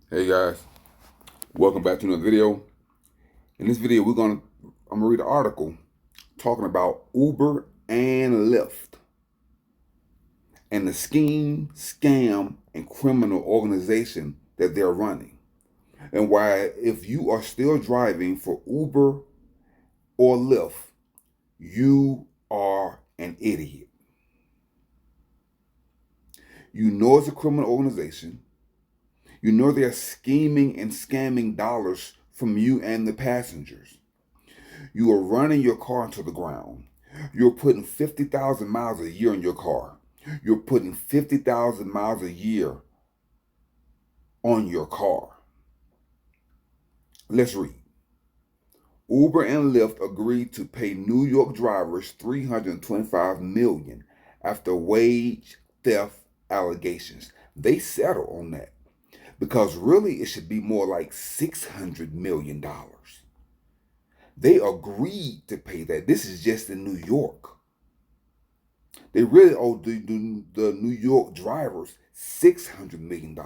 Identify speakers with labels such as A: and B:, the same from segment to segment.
A: Hey guys, welcome back to another video. In this video, I'm gonna read an article talking about Uber and Lyft and the scheme, scam, and criminal organization that they're running, and why if you are still driving for Uber or Lyft, you are an idiot. You know it's a criminal organization. You know they're scheming and scamming dollars from you and the passengers. You are running your car into the ground. You're putting 50,000 miles a year on your car. You're putting 50,000 miles a year on your car. Let's read. Uber and Lyft agreed to pay New York drivers $325 million after wage theft allegations. They settled on that because really it should be more like $600 million. They agreed to pay that. This is just in New York. They really owe the New York drivers $600 million.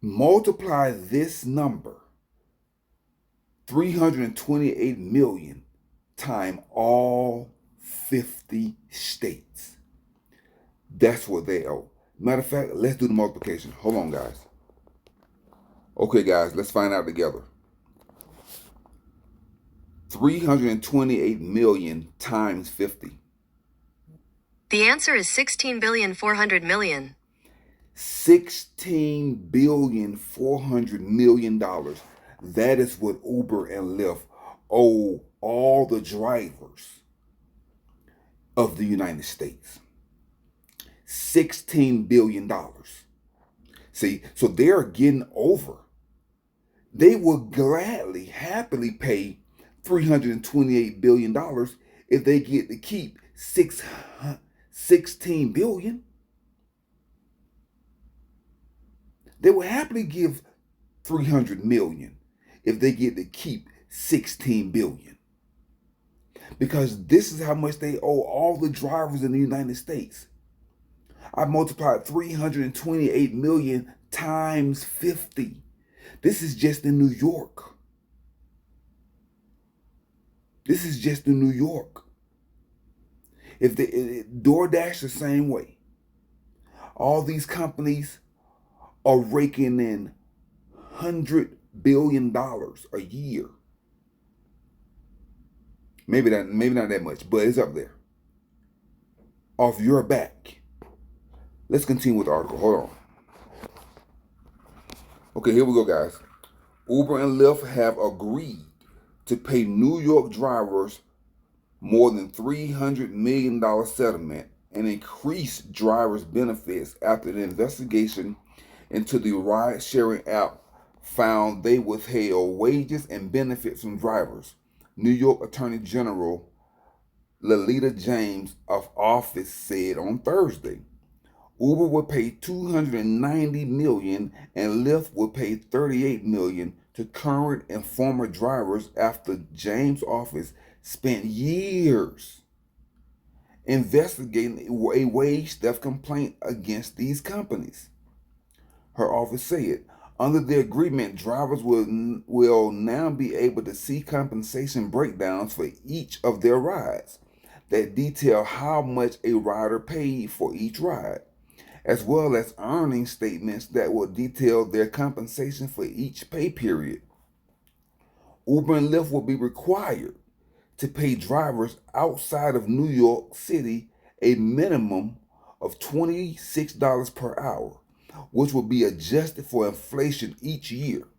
A: Multiply this number, 328 million, times all 50 states. That's what they owe. Matter of fact, let's do the multiplication. Hold on, guys. Okay, guys, let's find out together. 328 million times 50.
B: The answer is 16,400,000,000.
A: $16,400,000,000. That is what Uber and Lyft owe all the drivers of the United States. $16 billion. See, so they're getting over. They will gladly, happily pay $328 billion if they get to keep $16 billion. They will happily give $300 million if they get to keep $16 billion. Because this is how much they owe all the drivers in the United States. I multiplied 328 million times 50. This is just in New York. This is just in New York. If DoorDash the same way. All these companies are raking in $100 billion a year. Maybe not that much, but it's up there. Off your back. Let's continue with the article. Hold on. Okay, here we go, guys. Uber and Lyft have agreed to pay New York drivers more than $300 million settlement and increase drivers' benefits after the investigation into the ride-sharing app found they withheld wages and benefits from drivers. New York Attorney General Lolita James of office said on Thursday. Uber will pay $290 million and Lyft will pay $38 million to current and former drivers after James' office spent years investigating a wage theft complaint against these companies. Her office said, under the agreement, drivers will now be able to see compensation breakdowns for each of their rides that detail how much a rider paid for each ride, as well as earning statements that will detail their compensation for each pay period. Uber and Lyft will be required to pay drivers outside of New York City a minimum of $26 per hour, which will be adjusted for inflation each year.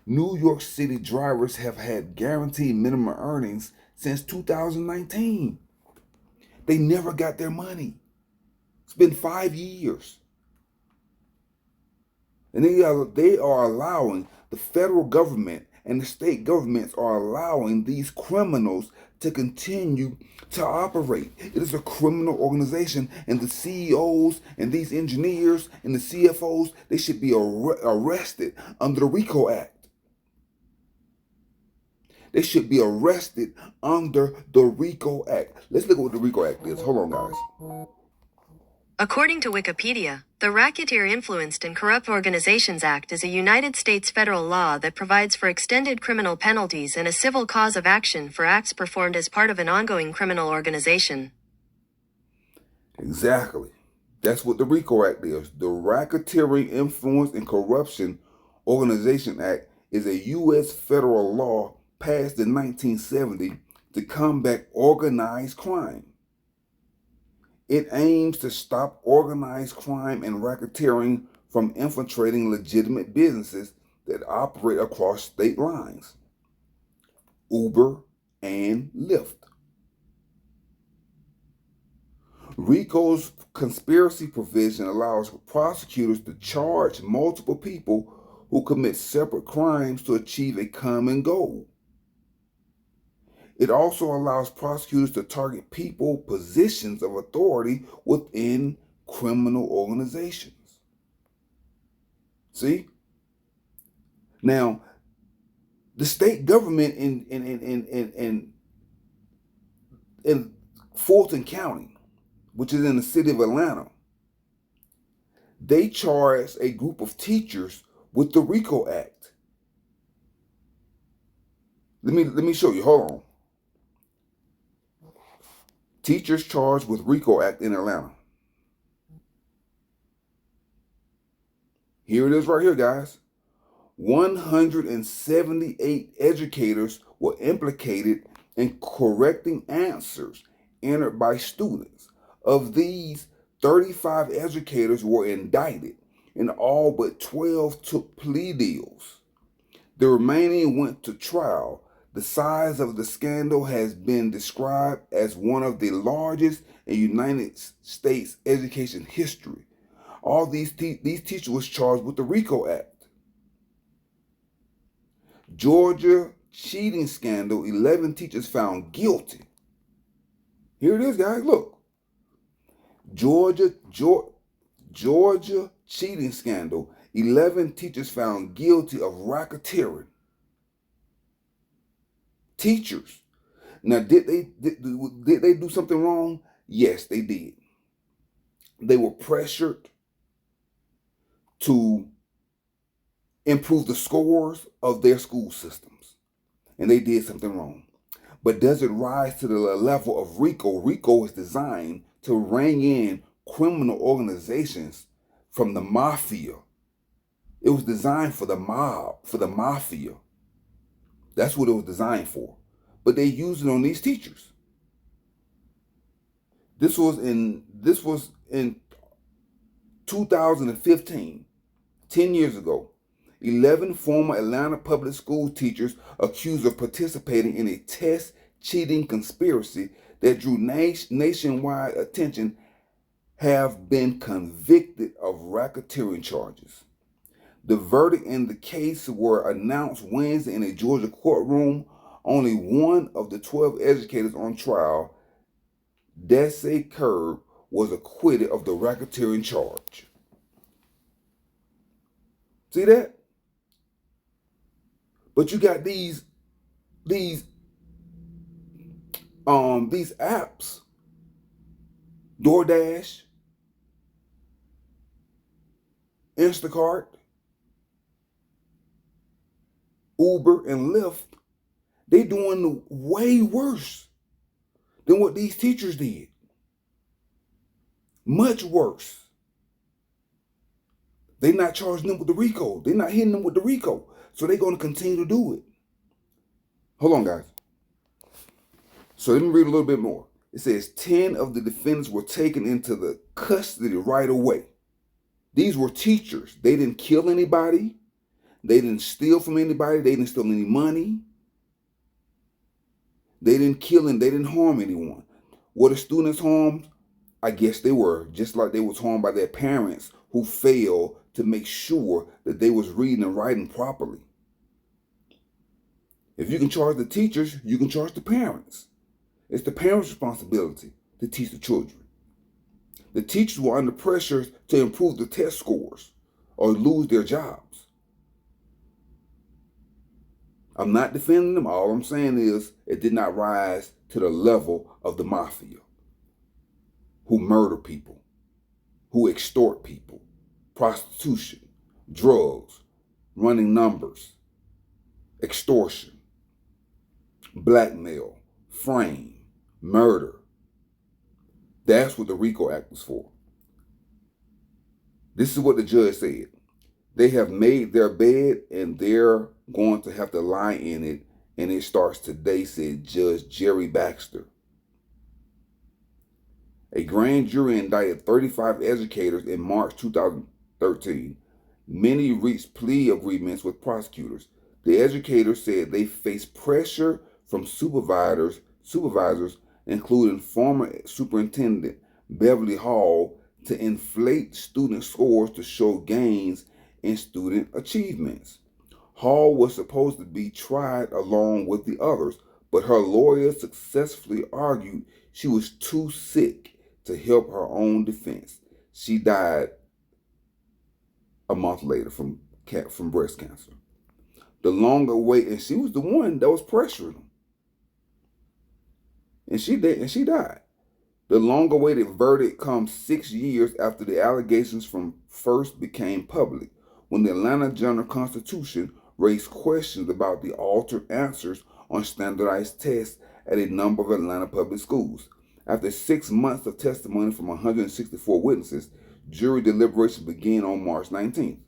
A: New York City drivers have had guaranteed minimum earnings since 2019. They never got their money. It's been 5 years. And they are allowing, the federal government and the state governments are allowing these criminals to continue to operate. It is a criminal organization, and the CEOs and these engineers and the CFOs, they should be arrested under the RICO Act. They should be arrested under the RICO Act. Let's look at what the RICO Act is. Hold on, guys.
B: According to Wikipedia, the Racketeer Influenced and Corrupt Organizations Act is a United States federal law that provides for extended criminal penalties and a civil cause of action for acts performed as part of an ongoing criminal organization.
A: Exactly. That's what the RICO Act is. The Racketeering Influence and Corruption Organization Act is a U.S. federal law passed in 1970 to combat organized crime. It aims to stop organized crime and racketeering from infiltrating legitimate businesses that operate across state lines. Uber and Lyft. RICO's conspiracy provision allows prosecutors to charge multiple people who commit separate crimes to achieve a common goal. It also allows prosecutors to target people, positions of authority within criminal organizations. See? Now, the state government in Fulton County, which is in the city of Atlanta, they charged a group of teachers with the RICO Act. Let me show you. Hold on. Teachers charged with RICO Act in Atlanta. Here it is right here, guys. 178 educators were implicated in correcting answers entered by students. Of these, 35 educators were indicted, and all but 12 took plea deals. The remaining went to trial. The size of the scandal has been described as one of the largest in United States education history. All these teachers were charged with the RICO Act. Georgia cheating scandal, 11 teachers found guilty. Here it is, guys. Look. Georgia cheating scandal, 11 teachers found guilty of racketeering. Teachers. Now, did they do something wrong? Yes, they did. They were pressured to improve the scores of their school systems, and they did something wrong. But does it rise to the level of RICO? RICO is designed to rein in criminal organizations from the mafia. It was designed for the mob, for the mafia. That's what it was designed for. But they used it on these teachers. This was in 2015, 10 years ago. 11 former Atlanta public school teachers accused of participating in a test cheating conspiracy that drew nationwide attention have been convicted of racketeering charges. The verdict in the case were announced Wednesday in a Georgia courtroom. Only one of the 12 educators on trial, Desi Curb, was acquitted of the racketeering charge. See that? But you got these apps, DoorDash, Instacart, Uber, and Lyft. They doing way worse than what these teachers did. Much worse. They're not charging them with the RICO. They're not hitting them with the RICO. So they're going to continue to do it. Hold on, guys. So let me read a little bit more. It says 10 of the defendants were taken into the custody right away. These were teachers. They didn't kill anybody. They didn't steal from anybody. They didn't steal any money. They didn't kill and they didn't harm anyone. Were the students harmed? I guess they were, just like they was harmed by their parents who failed to make sure that they was reading and writing properly. If you can charge the teachers, you can charge the parents. It's the parents' responsibility to teach the children. The teachers were under pressure to improve the test scores or lose their jobs. I'm not defending them. All I'm saying is it did not rise to the level of the mafia who murder people. who extort people, prostitution, drugs, running numbers, extortion, blackmail, frame, murder. That's what the RICO Act was for. This is what the judge said. They have made their bed and they're going to have to lie in it, and it starts today, said Judge Jerry Baxter. A grand jury indicted 35 educators in March 2013. Many reached plea agreements with prosecutors. The educators said they faced pressure from supervisors, including former Superintendent Beverly Hall, to inflate student scores to show gains in student achievements. Hall was supposed to be tried along with the others, but her lawyer successfully argued she was too sick to help her own defense. She died a month later from breast cancer. The longer wait, and she was the one that was pressuring them, and she did, and she died. The long-awaited verdict comes 6 years after the allegations from first became public, when the Atlanta Journal-Constitution raised questions about the altered answers on standardized tests at a number of Atlanta public schools. After 6 months of testimony from 164 witnesses, jury deliberations began on March 19th.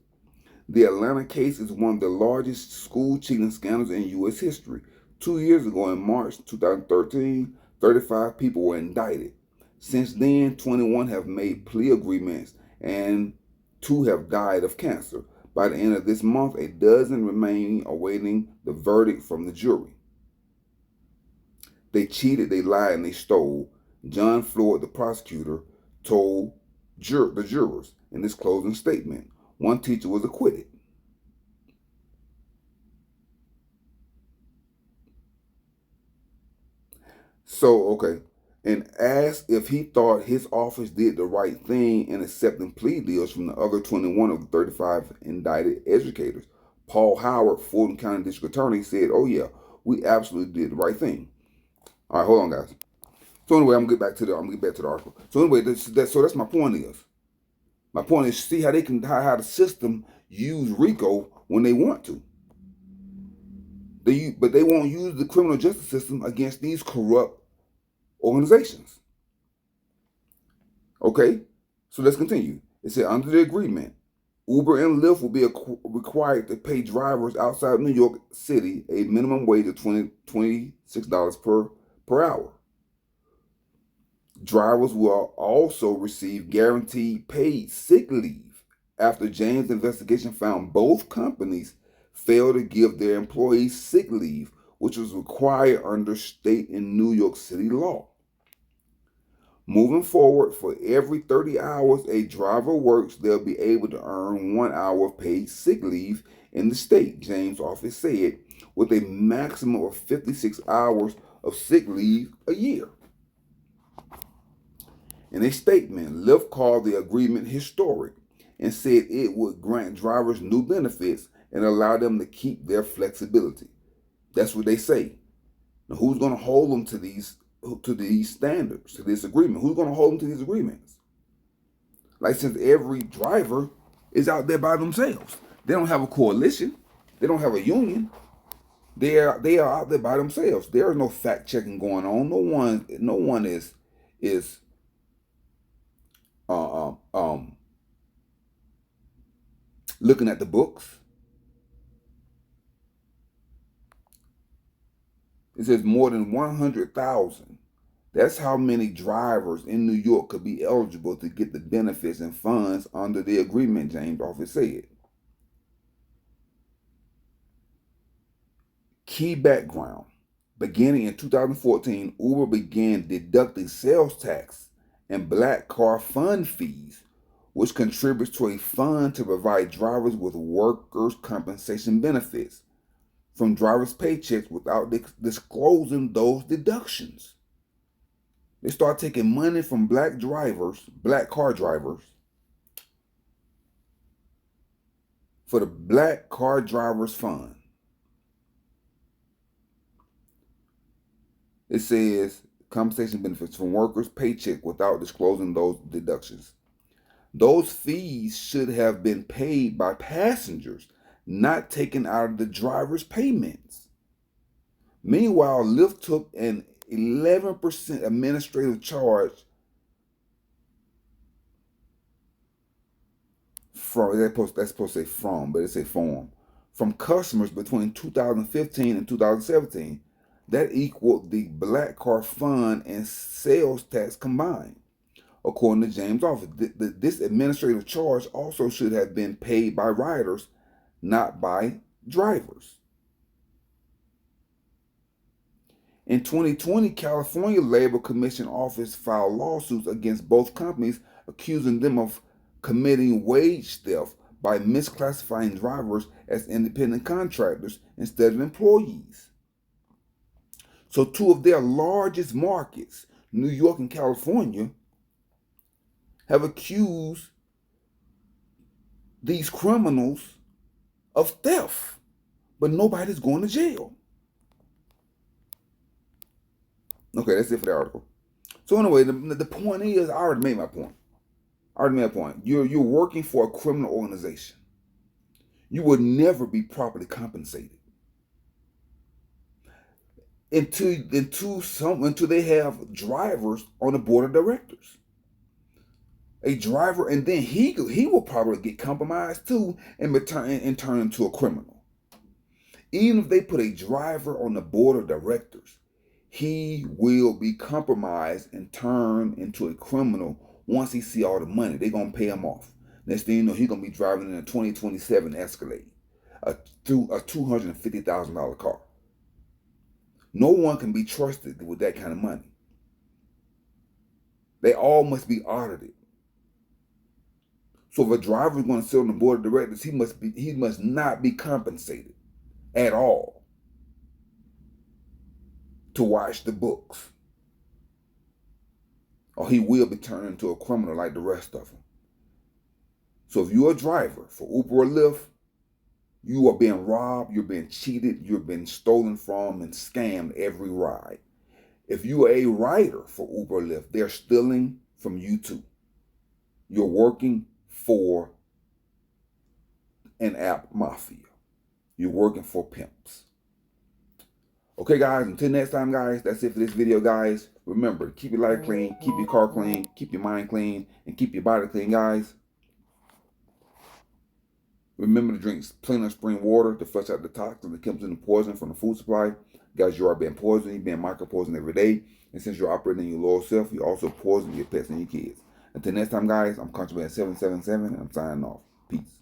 A: The Atlanta case is one of the largest school cheating scandals in U.S. history. 2 years ago, in March 2013, 35 people were indicted. Since then, 21 have made plea agreements and 2 have died of cancer. By the end of this month, a dozen remain awaiting the verdict from the jury. They cheated, they lied, and they stole. John Floyd, the prosecutor, told the jurors in this closing statement. One teacher was acquitted. So, okay, and asked if he thought his office did the right thing in accepting plea deals from the other 21 of the 35 indicted educators. Paul Howard, Fulton County District Attorney, said, "Oh yeah, we absolutely did the right thing." All right, hold on, guys. So anyway, I'm gonna get back to the article. So anyway, that's my point is. My point is, see how they can how the system use RICO when they want to. But they won't use the criminal justice system against these corrupt organizations. Okay, so let's continue. It said under the agreement, Uber and Lyft will be required to pay drivers outside New York City a minimum wage of $26 per hour. Drivers will also receive guaranteed paid sick leave after James' investigation found both companies failed to give their employees sick leave, which was required under state and New York City law. Moving forward, for every 30 hours a driver works, they'll be able to earn 1 hour of paid sick leave in the state, James' office said, with a maximum of 56 hours of sick leave a year. In a statement, Lyft called the agreement historic and said it would grant drivers new benefits and allow them to keep their flexibility. That's what they say. Now, who's going to hold them to these standards, to this agreement? Who's going to hold them to these agreements? Like, since every driver is out there by themselves, they don't have a coalition, they don't have a union. They are out there by themselves. There is no fact checking going on. No one is uh, um, looking at the books. It says more than 100,000. That's how many drivers in New York could be eligible to get the benefits and funds under the agreement, James' office said. Key background. Beginning in 2014, Uber began deducting sales tax and black car fund fees, which contributes to a fund to provide drivers with workers' compensation benefits from drivers' paychecks without disclosing those deductions. They start taking money from black car drivers, for the Black Car Drivers Fund. It says compensation benefits from workers' paycheck without disclosing those deductions. Those fees should have been paid by passengers, not taken out of the driver's payments. Meanwhile, Lyft took an 11% administrative charge from, that's supposed to say from, but it's a form, from customers between 2015 and 2017. That equaled the black car fund and sales tax combined. According to James' office, this administrative charge also should have been paid by riders, not by drivers. In 2020, California Labor Commission office filed lawsuits against both companies, accusing them of committing wage theft by misclassifying drivers as independent contractors instead of employees. So two of their largest markets, New York and California, have accused these criminals of theft, but nobody's going to jail. Okay, that's it for the article. So anyway, the point is, I already made my point. You're working for a criminal organization. You will never be properly compensated until they have drivers on the board of directors. A driver, and then he will probably get compromised too and turn into a criminal. Even if they put a driver on the board of directors, he will be compromised and turn into a criminal once he see all the money. They're going to pay him off. Next thing you know, he's going to be driving in a 2027 Escalade, a $250,000 car. No one can be trusted with that kind of money. They all must be audited. So if a driver is going to sit on the board of directors, he must not be compensated at all to watch the books, or he will be turned into a criminal like the rest of them. So if you're a driver for Uber or Lyft, you are being robbed, you're being cheated, you're being stolen from and scammed every ride. If you are a rider for Uber or Lyft, they're stealing from you too. You're working for an app mafia. You're working for pimps. Okay, guys, until next time, guys, that's it for this video, guys. Remember, keep your life clean, keep your car clean, keep your mind clean, and keep your body clean, guys. Remember to drink plenty of spring water to flush out the toxins, the chemicals, and the poison from the food supply. Guys, you are being poisoned, you're being micro-poisoned every day. And since you're operating your lower self, you also poison your pets and your kids. Until next time, guys, I'm Countryman 777, and I'm signing off. Peace.